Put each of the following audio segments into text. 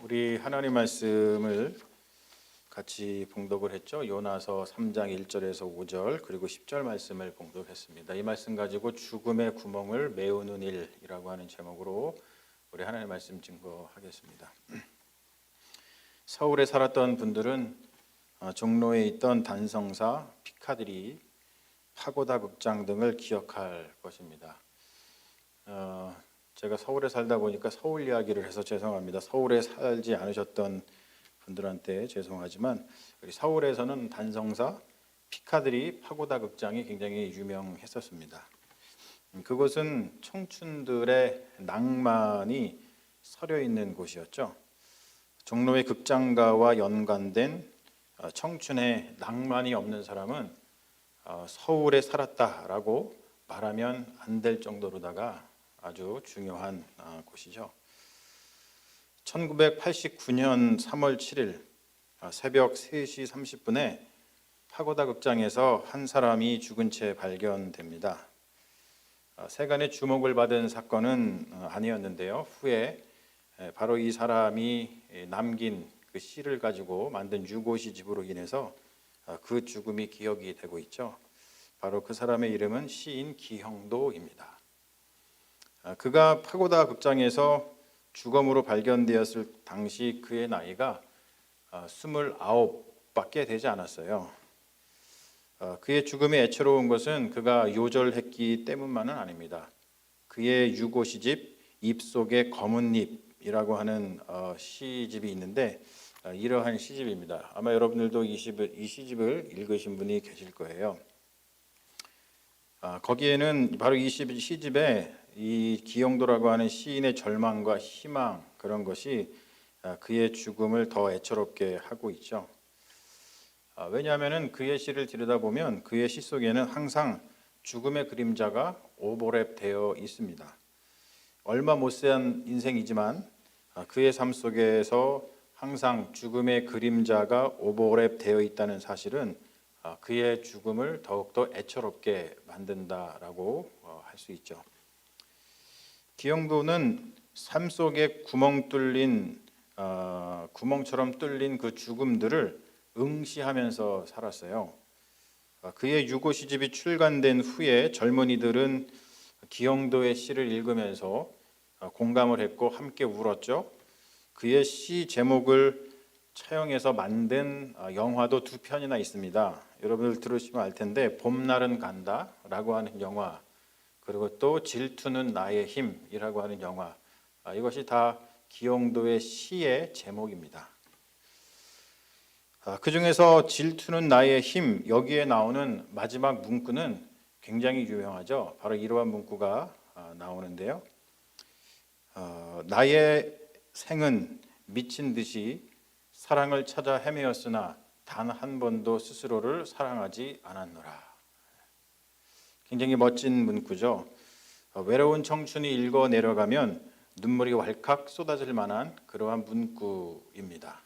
우리 하나님 말씀을 같이 봉독을 했죠. 요나서 3장 1절에서 5절 그리고 10절 말씀을 봉독했습니다. 이 말씀 가지고 죽음의 구멍을 메우는 일이라고 하는 제목으로 우리 하나님 말씀 증거하겠습니다. 서울에 살았던 분들은 종로에 있던 단성사, 피카디리, 파고다 극장 등을 기억할 것입니다. 제가 서울에 살다 보니까 서울 이야기를 해서 죄송합니다. 서울에 살지 않으셨던 분들한테 죄송하지만 우리 서울에서는 단성사, 피카디리, 파고다 극장이 굉장히 유명했었습니다. 그곳은 청춘들의 낭만이 서려 있는 곳이었죠. 종로의 극장가와 연관된 청춘의 낭만이 없는 사람은 서울에 살았다라고 말하면 안 될 정도로다가 아주 중요한 곳이죠. 1989년 3월 7일 새벽 3시 30분에 파고다 극장에서 한 사람이 죽은 채 발견됩니다. 세간의 주목을 받은 사건은 아니었는데요. 후에 바로 이 사람이 남긴 그 시를 가지고 만든 유고시집으로 인해서 그 죽음이 기억이 되고 있죠. 바로 그 사람의 이름은 시인 기형도입니다. 그가 파고다 극장에서 주검으로 발견되었을 당시 그의 나이가 29밖에 되지 않았어요. 그의 죽음이 애처로운 것은 그가 요절했기 때문만은 아닙니다. 그의 유고시집 입속의 검은 잎이라고 하는 시집이 있는데 이러한 시집입니다. 아마 여러분들도 이 시집을 읽으신 분이 계실 거예요. 거기에는 바로 이 시집에 이 기영도라고 하는 시인의 절망과 희망 그런 것이 그의 죽음을 더 애처롭게 하고 있죠. 왜냐하면 그의 시를 들여다보면 그의 시 속에는 항상 죽음의 그림자가 오버랩되어 있습니다. 얼마 못산 인생이지만 그의 삶 속에서 항상 죽음의 그림자가 오버랩되어 있다는 사실은 그의 죽음을 더욱더 애처롭게 만든다라고 할 수 있죠. 기영도는 삶 속에 구멍처럼 뚫린 그 죽음들을 응시하면서 살았어요. 그의 유고 시집이 출간된 후에 젊은이들은 기영도의 시를 읽으면서 공감을 했고 함께 울었죠. 그의 시 제목을 차용해서 만든 영화도 2편이나 있습니다. 여러분들 들으시면 알 텐데 봄날은 간다라고 하는 영화, 그리고 또 질투는 나의 힘이라고 하는 영화, 이것이 다 기영도의 시의 제목입니다. 그 중에서 질투는 나의 힘, 여기에 나오는 마지막 문구는 굉장히 유명하죠. 바로 이러한 문구가 나오는데요. 나의 생은 미친 듯이 사랑을 찾아 헤매었으나 단 한 번도 스스로를 사랑하지 않았노라. 굉장히 멋진 문구죠. 외로운 청춘이 읽어 내려가면 눈물이 왈칵 쏟아질 만한 그러한 문구입니다.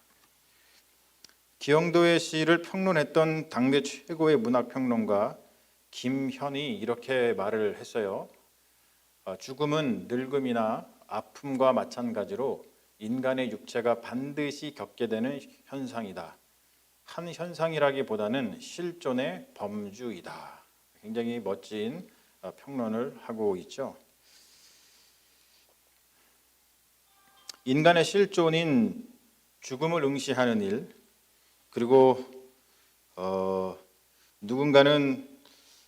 기영도의 시를 평론했던 당대 최고의 문학평론가 김현이 이렇게 말을 했어요. 죽음은 늙음이나 아픔과 마찬가지로 인간의 육체가 반드시 겪게 되는 현상이다. 한 현상이라기보다는 실존의 범주이다. 굉장히 멋진 평론을 하고 있죠. 인간의 실존인 죽음을 응시하는 일, 그리고 누군가는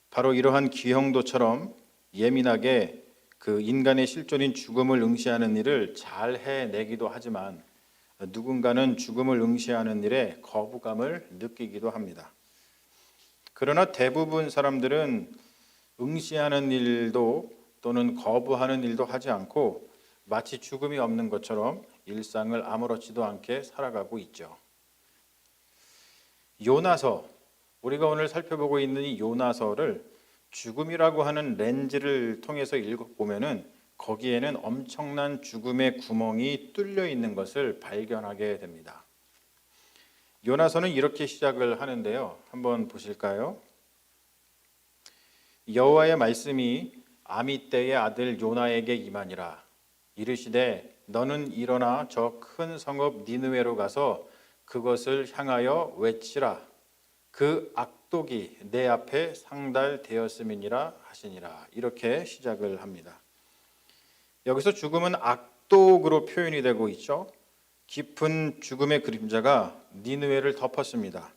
바로 이러한 기형도처럼 예민하게 그 인간의 실존인 죽음을 응시하는 일을 잘 해내기도 하지만 누군가는 죽음을 응시하는 일에 거부감을 느끼기도 합니다. 그러나 대부분 사람들은 응시하는 일도 또는 거부하는 일도 하지 않고 마치 죽음이 없는 것처럼 일상을 아무렇지도 않게 살아가고 있죠. 요나서, 우리가 오늘 살펴보고 있는 이 요나서를 죽음이라고 하는 렌즈를 통해서 읽어보면은 거기에는 엄청난 죽음의 구멍이 뚫려 있는 것을 발견하게 됩니다. 요나서는 이렇게 시작을 하는데요. 한번 보실까요? 여호와의 말씀이 아미떼의 아들 요나에게 임하니라. 이르시되 너는 일어나 저 큰 성읍 니느웨로 가서 그것을 향하여 외치라. 그 악독이 내 앞에 상달되었음이니라 하시니라. 이렇게 시작을 합니다. 여기서 죽음은 악독으로 표현이 되고 있죠. 깊은 죽음의 그림자가 니느웨를 덮었습니다.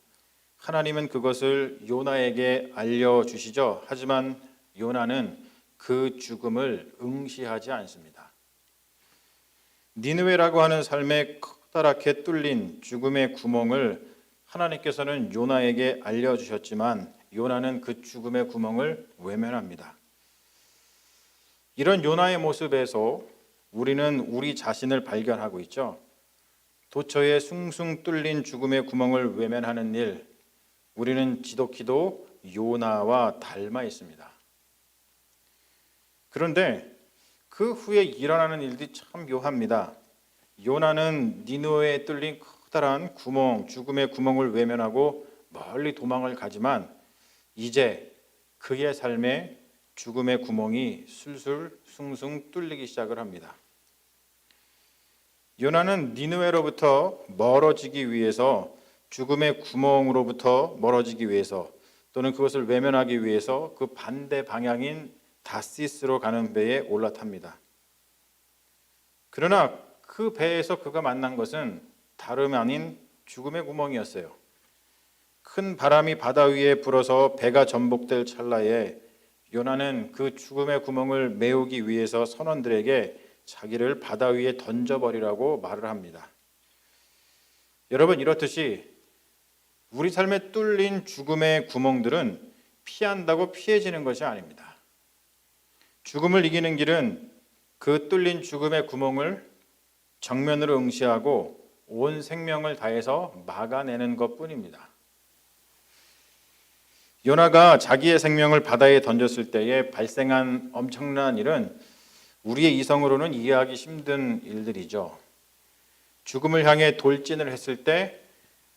하나님은 그것을 요나에게 알려주시죠. 하지만 요나는 그 죽음을 응시하지 않습니다. 니느웨라고 하는 삶에 커다랗게 뚫린 죽음의 구멍을 하나님께서는 요나에게 알려주셨지만 요나는 그 죽음의 구멍을 외면합니다. 이런 요나의 모습에서 우리는 우리 자신을 발견하고 있죠. 도처에 숭숭 뚫린 죽음의 구멍을 외면하는 일, 우리는 지독히도 요나와 닮아 있습니다. 그런데 그 후에 일어나는 일들이 참 묘합니다. 요나는 니느웨에 뚫린 커다란 구멍, 죽음의 구멍을 외면하고 멀리 도망을 가지만 이제 그의 삶에 죽음의 구멍이 술술 숭숭 뚫리기 시작을 합니다. 요나는 니느웨로부터 멀어지기 위해서, 죽음의 구멍으로부터 멀어지기 위해서, 또는 그것을 외면하기 위해서 그 반대 방향인 다시스로 가는 배에 올라탑니다. 그러나 그 배에서 그가 만난 것은 다름 아닌 죽음의 구멍이었어요. 큰 바람이 바다 위에 불어서 배가 전복될 찰나에 요나는 그 죽음의 구멍을 메우기 위해서 선원들에게 자기를 바다 위에 던져버리라고 말을 합니다. 여러분, 이렇듯이 우리 삶에 뚫린 죽음의 구멍들은 피한다고 피해지는 것이 아닙니다. 죽음을 이기는 길은 그 뚫린 죽음의 구멍을 정면으로 응시하고 온 생명을 다해서 막아내는 것뿐입니다. 요나가 자기의 생명을 바다에 던졌을 때에 발생한 엄청난 일은 우리의 이성으로는 이해하기 힘든 일들이죠. 죽음을 향해 돌진을 했을 때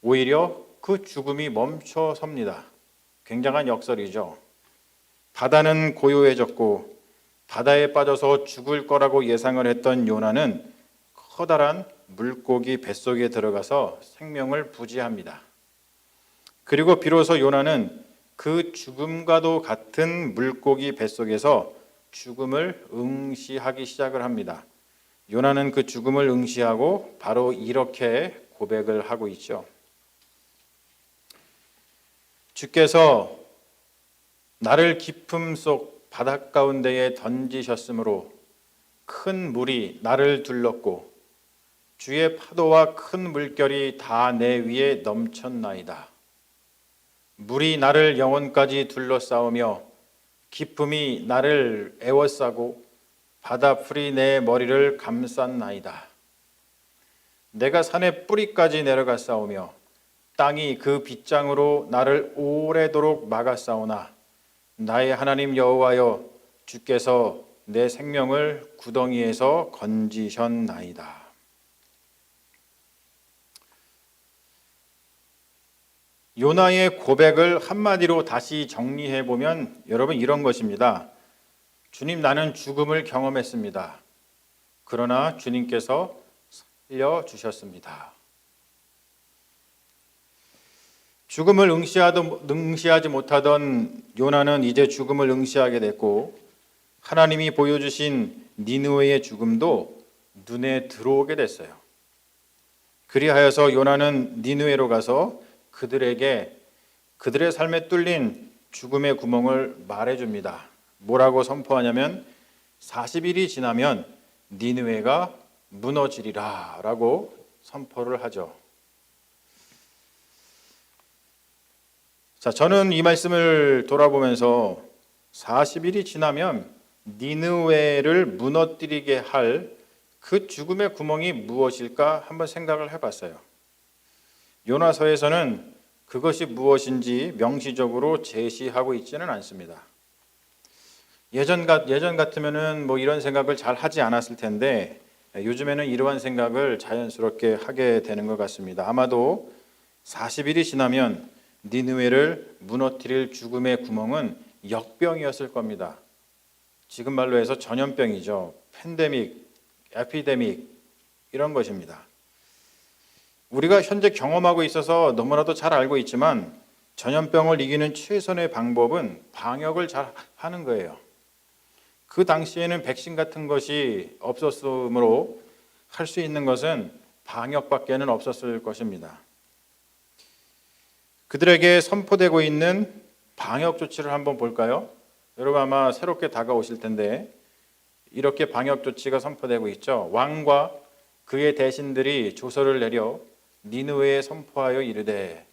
오히려 그 죽음이 멈춰 섭니다. 굉장한 역설이죠. 바다는 고요해졌고 바다에 빠져서 죽을 거라고 예상을 했던 요나는 커다란 물고기 뱃속에 들어가서 생명을 부지합니다. 그리고 비로소 요나는 그 죽음과도 같은 물고기 뱃속에서 죽음을 응시하기 시작을 합니다. 요나는 그 죽음을 응시하고 바로 이렇게 고백을 하고 있죠. 주께서 나를 깊음 속 바닷가운데에 던지셨으므로 큰 물이 나를 둘렀고 주의 파도와 큰 물결이 다 내 위에 넘쳤나이다. 물이 나를 영혼까지 둘러싸우며 기쁨이 나를 에워싸고 바다풀이 내 머리를 감쌌나이다. 내가 산의 뿌리까지 내려갔사오며 땅이 그 빗장으로 나를 오래도록 막았사오나 나의 하나님 여호와여, 주께서 내 생명을 구덩이에서 건지셨나이다. 요나의 고백을 한마디로 다시 정리해 보면 여러분 이런 것입니다. 주님, 나는 죽음을 경험했습니다. 그러나 주님께서 살려주셨습니다. 죽음을 응시하지 못하던 요나는 이제 죽음을 응시하게 됐고 하나님이 보여주신 니느웨의 죽음도 눈에 들어오게 됐어요. 그리하여서 요나는 니느웨로 가서 그들에게 그들의 삶에 뚫린 죽음의 구멍을 말해줍니다. 뭐라고 선포하냐면 40일이 지나면 니느웨가 무너지리라 라고 선포를 하죠. 자, 저는 이 말씀을 돌아보면서 40일이 지나면 니느웨를 무너뜨리게 할 그 죽음의 구멍이 무엇일까 한번 생각을 해봤어요. 요나서에서는 그것이 무엇인지 명시적으로 제시하고 있지는 않습니다. 예전 같으면은 뭐 이런 생각을 잘 하지 않았을 텐데 요즘에는 이러한 생각을 자연스럽게 하게 되는 것 같습니다. 아마도 40일이 지나면 니느웨를 무너뜨릴 죽음의 구멍은 역병이었을 겁니다. 지금 말로 해서 전염병이죠. 팬데믹, 에피데믹, 이런 것입니다. 우리가 현재 경험하고 있어서 너무나도 잘 알고 있지만 전염병을 이기는 최선의 방법은 방역을 잘 하는 거예요. 그 당시에는 백신 같은 것이 없었으므로 할 수 있는 것은 방역밖에는 없었을 것입니다. 그들에게 선포되고 있는 방역 조치를 한번 볼까요? 여러분 아마 새롭게 다가오실 텐데 이렇게 방역 조치가 선포되고 있죠. 왕과 그의 대신들이 조서를 내려 니느웨에 선포하여 이르되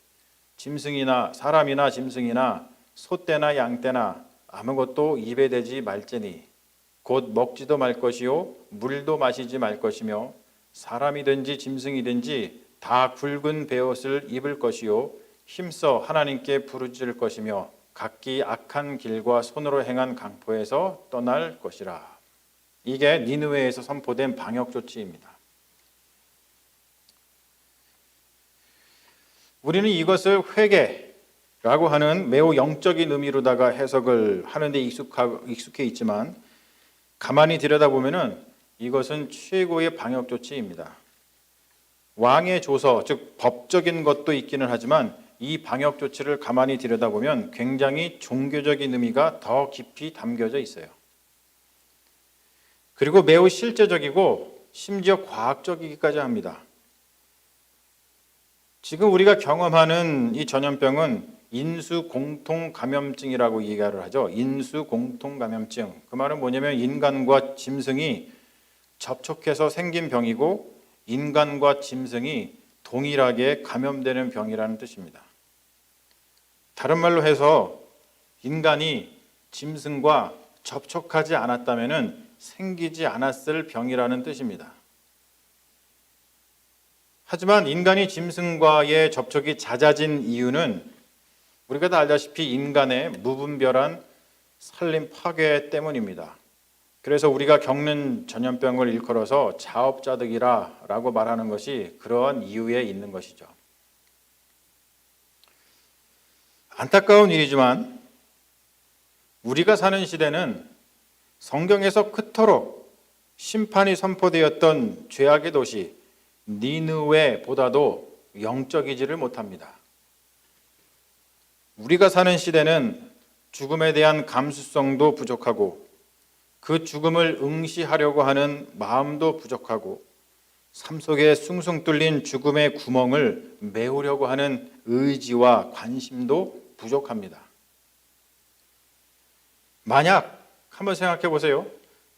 짐승이나 사람이나 짐승이나 소떼나 양떼나 아무것도 입에 대지 말지니 곧 먹지도 말 것이요 물도 마시지 말 것이며 사람이든지 짐승이든지 다 굵은 베옷을 입을 것이요 힘써 하나님께 부르짖을 것이며 각기 악한 길과 손으로 행한 강포에서 떠날 것이라. 이게 니느웨에서 선포된 방역 조치입니다. 우리는 이것을 회개라고 하는 매우 영적인 의미로다가 해석을 하는데 익숙해 있지만 가만히 들여다보면은 이것은 최고의 방역 조치입니다. 왕의 조서, 즉 법적인 것도 있기는 하지만 이 방역 조치를 가만히 들여다보면 굉장히 종교적인 의미가 더 깊이 담겨져 있어요. 그리고 매우 실제적이고 심지어 과학적이기까지 합니다. 지금 우리가 경험하는 이 전염병은 인수 공통 감염증이라고 얘기를 하죠. 인수 공통 감염증. 그 말은 뭐냐면 인간과 짐승이 접촉해서 생긴 병이고 인간과 짐승이 동일하게 감염되는 병이라는 뜻입니다. 다른 말로 해서 인간이 짐승과 접촉하지 않았다면 생기지 않았을 병이라는 뜻입니다. 하지만 인간이 짐승과의 접촉이 잦아진 이유는 우리가 다 알다시피 인간의 무분별한 산림 파괴 때문입니다. 그래서 우리가 겪는 전염병을 일컬어서 자업자득이라고 말하는 것이 그러한 이유에 있는 것이죠. 안타까운 일이지만 우리가 사는 시대는 성경에서 그토록 심판이 선포되었던 죄악의 도시 니느웨보다도 영적이지를 못합니다. 우리가 사는 시대는 죽음에 대한 감수성도 부족하고 그 죽음을 응시하려고 하는 마음도 부족하고 삶 속에 숭숭 뚫린 죽음의 구멍을 메우려고 하는 의지와 관심도 부족합니다. 만약 한번 생각해 보세요.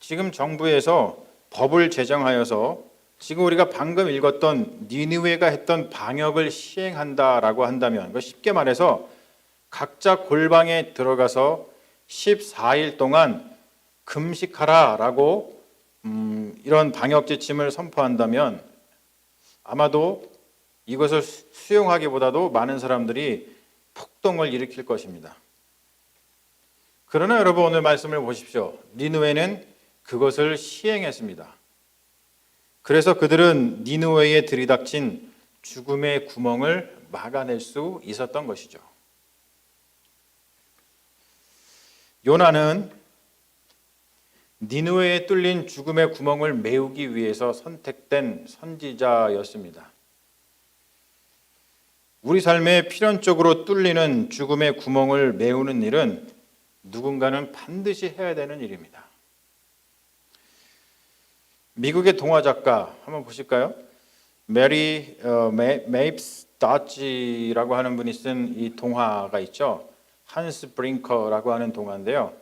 지금 정부에서 법을 제정하여서 지금 우리가 방금 읽었던 니느웨가 했던 방역을 시행한다라고 한다면 쉽게 말해서 각자 골방에 들어가서 14일 동안 금식하라라고 이런 방역 지침을 선포한다면 아마도 이것을 수용하기보다도 많은 사람들이 폭동을 일으킬 것입니다. 그러나 여러분 오늘 말씀을 보십시오. 니느웨는 그것을 시행했습니다. 그래서 그들은 니느웨에 들이닥친 죽음의 구멍을 막아낼 수 있었던 것이죠. 요나는 니느웨에 뚫린 죽음의 구멍을 메우기 위해서 선택된 선지자였습니다. 우리 삶에 필연적으로 뚫리는 죽음의 구멍을 메우는 일은 누군가는 반드시 해야 되는 일입니다. 미국의 동화 작가 한번 보실까요? 메리 메이프스 다치라고 하는 분이 쓴 이 동화가 있죠. 한스 브링커라고 하는 동화인데요.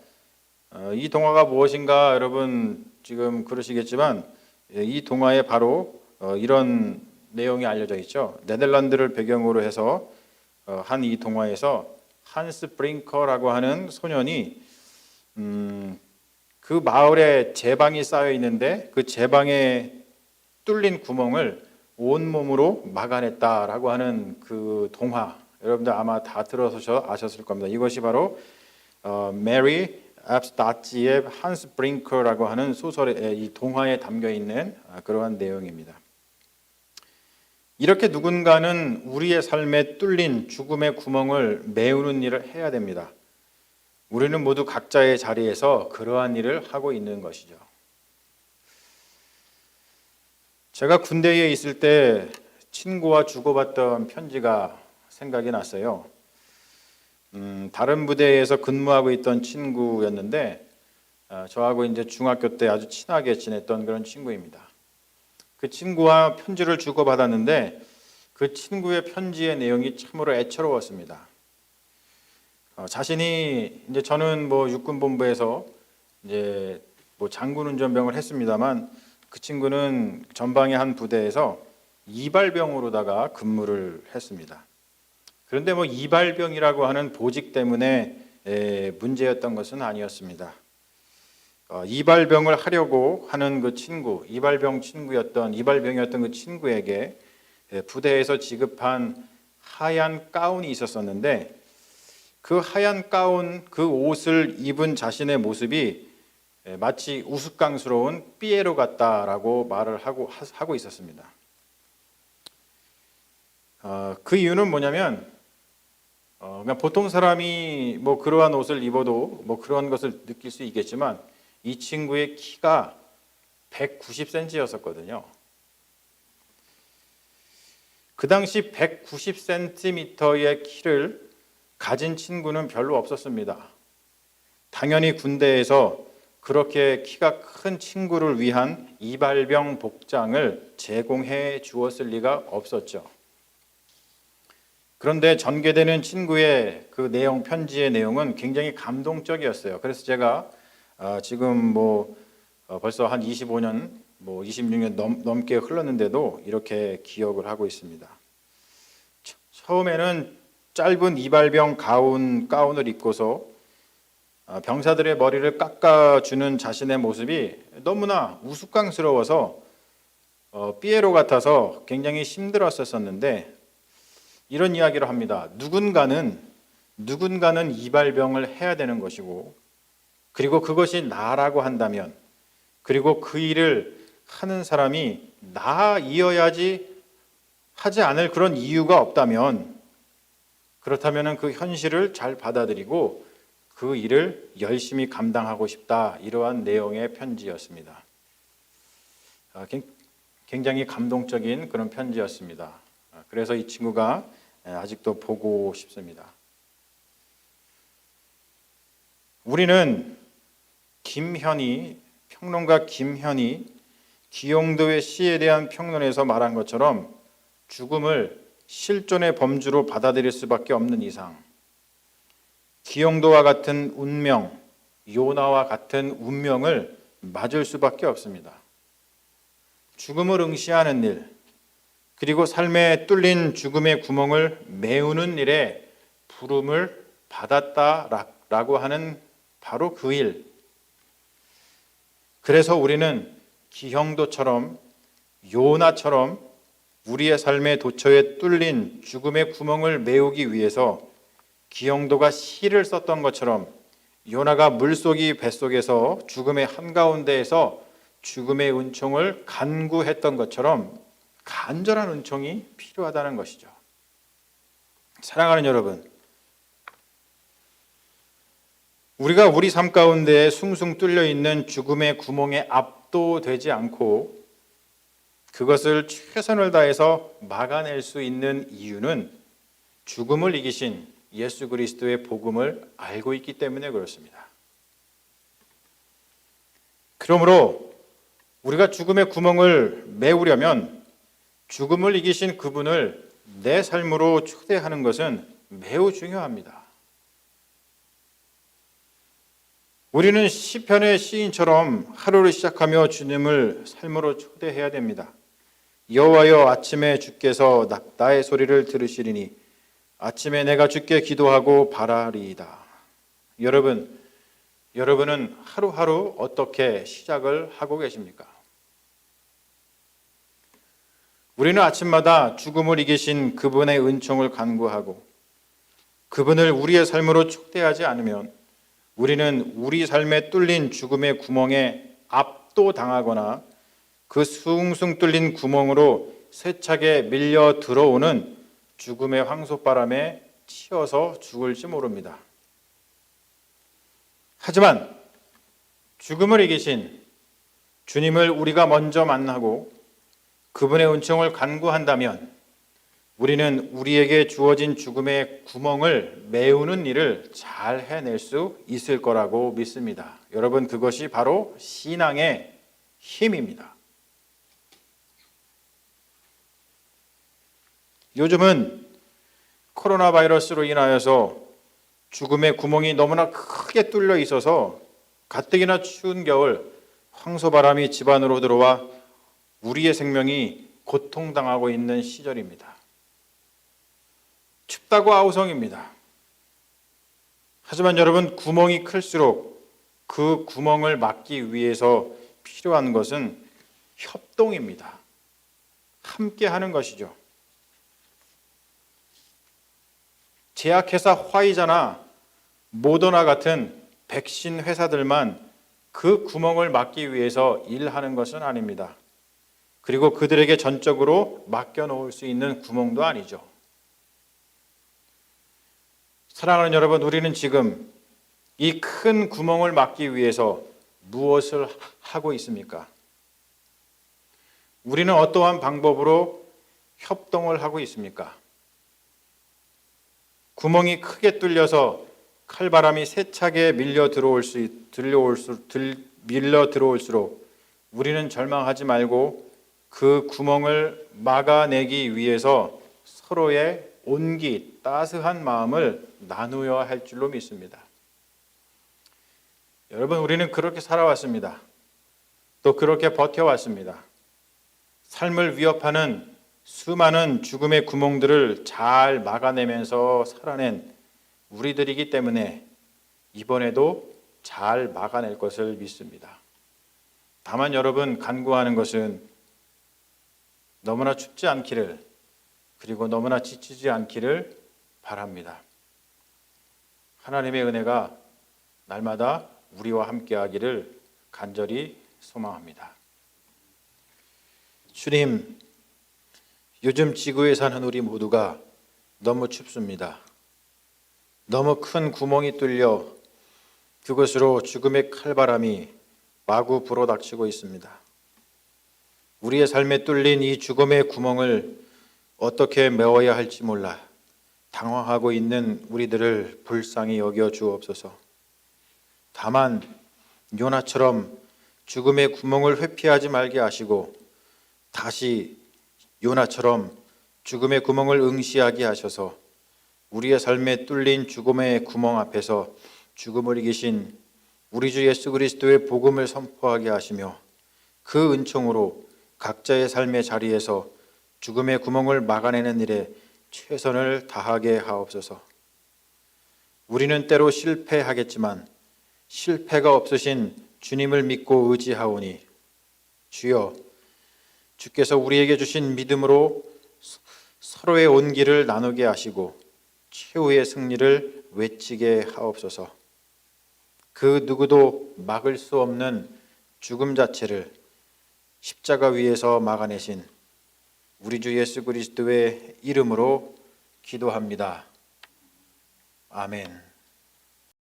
이 동화가 무엇인가 여러분 지금 그러시겠지만 이 동화에 바로 이런 내용이 알려져 있죠. 네덜란드를 배경으로 해서 한 이 동화에서 한스 브링커라고 하는 소년이 그 마을에 제방이 쌓여 있는데 그 제방에 뚫린 구멍을 온몸으로 막아냈다라고 하는 그 동화, 여러분들 아마 다 들어서 아셨을 겁니다. 이것이 바로 메리 앱스다치의 한스 브링커라고 하는 소설의 이 동화에 담겨 있는 그러한 내용입니다. 이렇게 누군가는 우리의 삶에 뚫린 죽음의 구멍을 메우는 일을 해야 됩니다. 우리는 모두 각자의 자리에서 그러한 일을 하고 있는 것이죠. 제가 군대에 있을 때 친구와 주고받던 편지가 생각이 났어요. 다른 부대에서 근무하고 있던 친구였는데 저하고 이제 중학교 때 아주 친하게 지냈던 그런 친구입니다. 그 친구와 편지를 주고받았는데 그 친구의 편지의 내용이 참으로 애처로웠습니다. 자신이 이제 저는 육군본부에서 이제 장군 운전병을 했습니다만 그 친구는 전방의 한 부대에서 이발병으로다가 근무를 했습니다. 그런데 이발병이라고 하는 보직 때문에 문제였던 것은 아니었습니다. 이발병을 하려고 하는 그 친구, 이발병이었던 그 친구에게 부대에서 지급한 하얀 가운이 있었었는데 그 하얀 가운, 그 옷을 입은 자신의 모습이 마치 우스꽝스러운 삐에로 같다라고 말을 하고 있었습니다. 그 이유는 뭐냐면 그냥 보통 사람이 그러한 옷을 입어도 그런 것을 느낄 수 있겠지만 이 친구의 키가 190cm였었거든요. 그 당시 190cm의 키를 가진 친구는 별로 없었습니다. 당연히 군대에서 그렇게 키가 큰 친구를 위한 이발병 복장을 제공해 주었을 리가 없었죠. 그런데 전개되는 친구의 그 내용, 편지의 내용은 굉장히 감동적이었어요. 그래서 제가 지금 벌써 한 25년, 26년 넘게 흘렀는데도 이렇게 기억을 하고 있습니다. 처음에는 짧은 이발병 가운을 입고서 병사들의 머리를 깎아주는 자신의 모습이 너무나 우스꽝스러워서 삐에로 같아서 굉장히 힘들었었는데 이런 이야기를 합니다. 누군가는 이발병을 해야 되는 것이고 그리고 그것이 나라고 한다면 그리고 그 일을 하는 사람이 나이어야지 하지 않을 그런 이유가 없다면 그렇다면 그 현실을 잘 받아들이고 그 일을 열심히 감당하고 싶다. 이러한 내용의 편지였습니다. 굉장히 감동적인 그런 편지였습니다. 그래서 이 친구가 아직도 보고 싶습니다. 우리는 평론가 김현이 기용도의 시에 대한 평론에서 말한 것처럼 죽음을 실존의 범주로 받아들일 수밖에 없는 이상 기용도와 같은 운명, 요나와 같은 운명을 맞을 수밖에 없습니다. 죽음을 응시하는 일, 그리고 삶에 뚫린 죽음의 구멍을 메우는 일에 부름을 받았다라고 하는 바로 그 일. 그래서 우리는 기형도처럼 요나처럼 우리의 삶의 도처에 뚫린 죽음의 구멍을 메우기 위해서 기형도가 시를 썼던 것처럼 요나가 물속이 뱃속에서 죽음의 한가운데에서 죽음의 은총을 간구했던 것처럼 간절한 은총이 필요하다는 것이죠. 사랑하는 여러분, 우리가 우리 삶 가운데 숭숭 뚫려 있는 죽음의 구멍에 압도되지 않고 그것을 최선을 다해서 막아낼 수 있는 이유는 죽음을 이기신 예수 그리스도의 복음을 알고 있기 때문에 그렇습니다. 그러므로 우리가 죽음의 구멍을 메우려면 죽음을 이기신 그분을 내 삶으로 초대하는 것은 매우 중요합니다. 우리는 시편의 시인처럼 하루를 시작하며 주님을 삶으로 초대해야 됩니다. 여호와여, 아침에 주께서 나의 소리를 들으시리니 아침에 내가 주께 기도하고 바라리이다. 여러분은 하루하루 어떻게 시작을 하고 계십니까? 우리는 아침마다 죽음을 이기신 그분의 은총을 간구하고 그분을 우리의 삶으로 초대하지 않으면 우리는 우리 삶에 뚫린 죽음의 구멍에 압도당하거나 그 숭숭 뚫린 구멍으로 세차게 밀려 들어오는 죽음의 황소바람에 치여서 죽을지 모릅니다. 하지만 죽음을 이기신 주님을 우리가 먼저 만나고 그분의 은총을 간구한다면 우리는 우리에게 주어진 죽음의 구멍을 메우는 일을 잘 해낼 수 있을 거라고 믿습니다. 여러분, 그것이 바로 신앙의 힘입니다. 요즘은 코로나 바이러스로 인하여서 죽음의 구멍이 너무나 크게 뚫려 있어서 가뜩이나 추운 겨울 황소바람이 집 안으로 들어와 우리의 생명이 고통당하고 있는 시절입니다. 춥다고 아우성입니다. 하지만 여러분, 구멍이 클수록 그 구멍을 막기 위해서 필요한 것은 협동입니다. 함께 하는 것이죠. 제약회사 화이자나 모더나 같은 백신 회사들만 그 구멍을 막기 위해서 일하는 것은 아닙니다. 그리고 그들에게 전적으로 맡겨놓을 수 있는 구멍도 아니죠. 사랑하는 여러분, 우리는 지금 이 큰 구멍을 막기 위해서 무엇을 하고 있습니까? 우리는 어떠한 방법으로 협동을 하고 있습니까? 구멍이 크게 뚫려서 칼바람이 세차게 밀려 들어올수록 우리는 절망하지 말고 그 구멍을 막아내기 위해서 서로의 온기, 따스한 마음을 나누어야 할 줄로 믿습니다. 여러분, 우리는 그렇게 살아왔습니다. 또 그렇게 버텨왔습니다. 삶을 위협하는 수많은 죽음의 구멍들을 잘 막아내면서 살아낸 우리들이기 때문에 이번에도 잘 막아낼 것을 믿습니다. 다만 여러분, 간구하는 것은 너무나 춥지 않기를, 그리고 너무나 지치지 않기를 바랍니다. 하나님의 은혜가 날마다 우리와 함께하기를 간절히 소망합니다. 주님, 요즘 지구에 사는 우리 모두가 너무 춥습니다. 너무 큰 구멍이 뚫려 그것으로 죽음의 칼바람이 마구 불어닥치고 있습니다. 우리의 삶에 뚫린 이 죽음의 구멍을 어떻게 메워야 할지 몰라 당황하고 있는 우리들을 불쌍히 여겨 주옵소서. 다만 요나처럼 죽음의 구멍을 회피하지 말게 하시고 다시 요나처럼 죽음의 구멍을 응시하게 하셔서 우리의 삶에 뚫린 죽음의 구멍 앞에서 죽음을 이기신 우리 주 예수 그리스도의 복음을 선포하게 하시며 그 은총으로 각자의 삶의 자리에서 죽음의 구멍을 막아내는 일에 최선을 다하게 하옵소서. 우리는 때로 실패하겠지만 실패가 없으신 주님을 믿고 의지하오니 주여, 주께서 우리에게 주신 믿음으로 서로의 온기를 나누게 하시고 최후의 승리를 외치게 하옵소서. 그 누구도 막을 수 없는 죽음 자체를 십자가 위에서 막아내신 우리 주 예수 그리스도의 이름으로 기도합니다. 아멘.